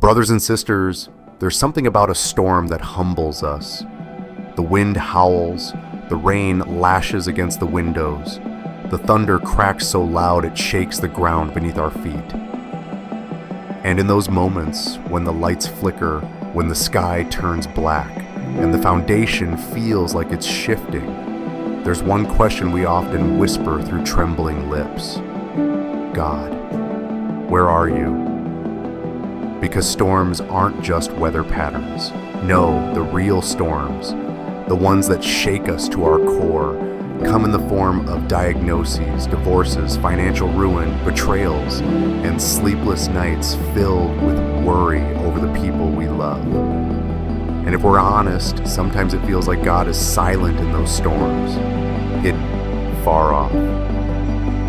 Brothers and sisters, there's something about a storm that humbles us. The wind howls, the rain lashes against the windows, the thunder cracks so loud it shakes the ground beneath our feet. And in those moments, when the lights flicker, when the sky turns black, and the foundation feels like it's shifting, there's one question we often whisper through trembling lips. God, where are you? Because storms aren't just weather patterns. No, the real storms, the ones that shake us to our core, come in the form of diagnoses, divorces, financial ruin, betrayals, and sleepless nights filled with worry over the people we love. And if we're honest, sometimes it feels like God is silent in those storms, hidden, far off.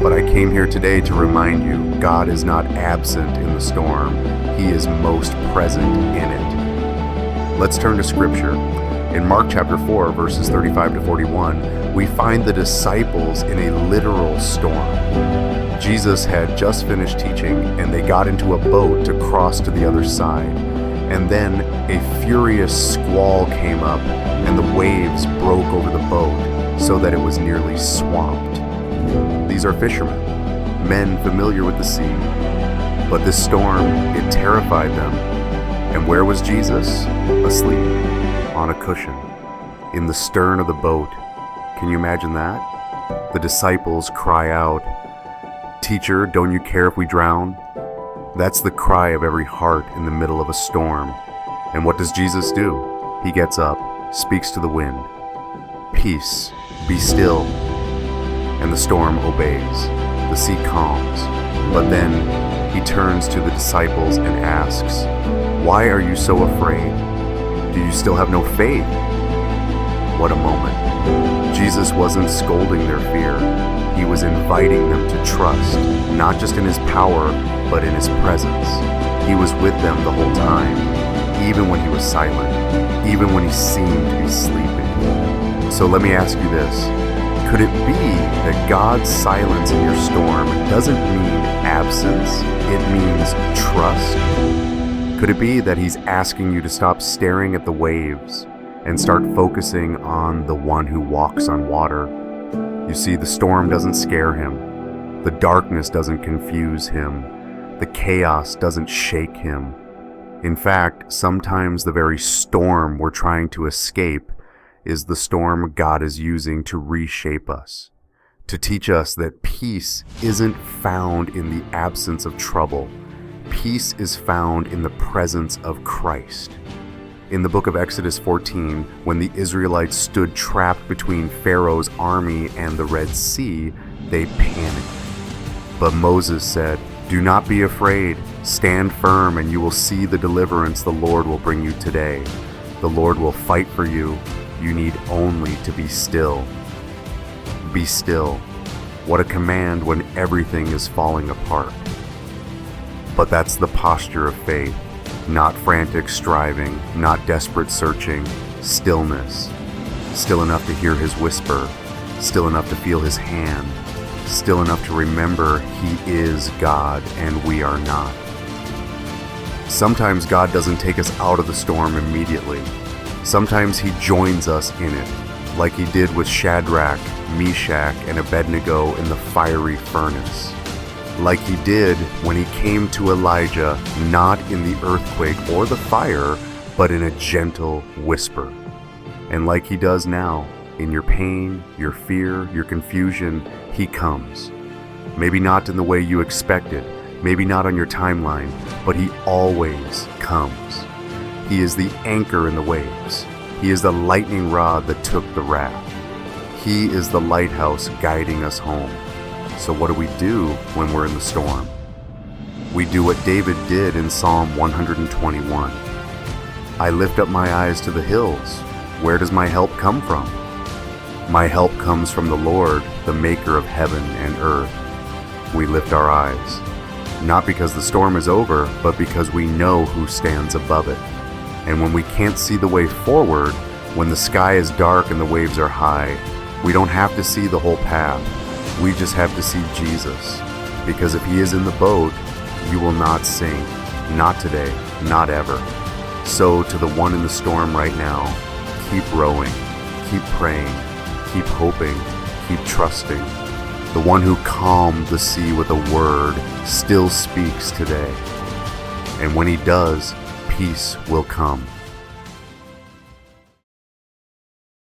But I came here today to remind you, God is not absent in the storm. He is most present in it. Let's turn to Scripture. In Mark chapter 4, verses 35 to 41, we find the disciples in a literal storm. Jesus had just finished teaching, and they got into a boat to cross to the other side. And then a furious squall came up, and the waves broke over the boat so that it was nearly swamped. These are fishermen, men familiar with the sea. But this storm, it terrified them. And where was Jesus? Asleep, on a cushion, in the stern of the boat. Can you imagine that? The disciples cry out, "Teacher, don't you care if we drown?" That's the cry of every heart in the middle of a storm. And what does Jesus do? He gets up, speaks to the wind. "Peace, be still." And the storm obeys. The sea calms. But then he turns to the disciples and asks, "Why are you so afraid? Do you still have no faith?" What a moment. Jesus wasn't scolding their fear. He was inviting them to trust, not just in his power, but in his presence. He was with them the whole time, even when he was silent, even when he seemed to be sleeping. So let me ask you this. Could it be that God's silence in your storm doesn't mean absence, it means trust? Could it be that he's asking you to stop staring at the waves and start focusing on the one who walks on water? You see, the storm doesn't scare him. The darkness doesn't confuse him. The chaos doesn't shake him. In fact, sometimes the very storm we're trying to escape is the storm God is using to reshape us, to teach us that peace isn't found in the absence of trouble. Peace is found in the presence of Christ. In the book of Exodus 14, when the Israelites stood trapped between Pharaoh's army and the Red Sea, they panicked. But Moses said, "Do not be afraid. Stand firm and you will see the deliverance the Lord will bring you today. The Lord will fight for you. You need only to be still." Be still. What a command when everything is falling apart. But that's the posture of faith. Not frantic striving, not desperate searching. Stillness. Still enough to hear his whisper. Still enough to feel his hand. Still enough to remember he is God and we are not. Sometimes God doesn't take us out of the storm immediately. Sometimes he joins us in it, like he did with Shadrach, Meshach, and Abednego in the fiery furnace. Like he did when he came to Elijah, not in the earthquake or the fire, but in a gentle whisper. And like he does now, in your pain, your fear, your confusion, he comes. Maybe not in the way you expected, maybe not on your timeline, but he always comes. He is the anchor in the waves. He is the lightning rod that took the raft. He is the lighthouse guiding us home. So what do we do when we're in the storm? We do what David did in Psalm 121. "I lift up my eyes to the hills. Where does my help come from? My help comes from the Lord, the maker of heaven and earth." We lift our eyes, not because the storm is over, but because we know who stands above it. And when we can't see the way forward, when the sky is dark and the waves are high, we don't have to see the whole path. We just have to see Jesus. Because if he is in the boat, you will not sink. Not today. not ever. So to the one in the storm right now, keep rowing, keep praying, keep hoping, keep trusting. The one who calmed the sea with a word still speaks today. And when he does, peace will come.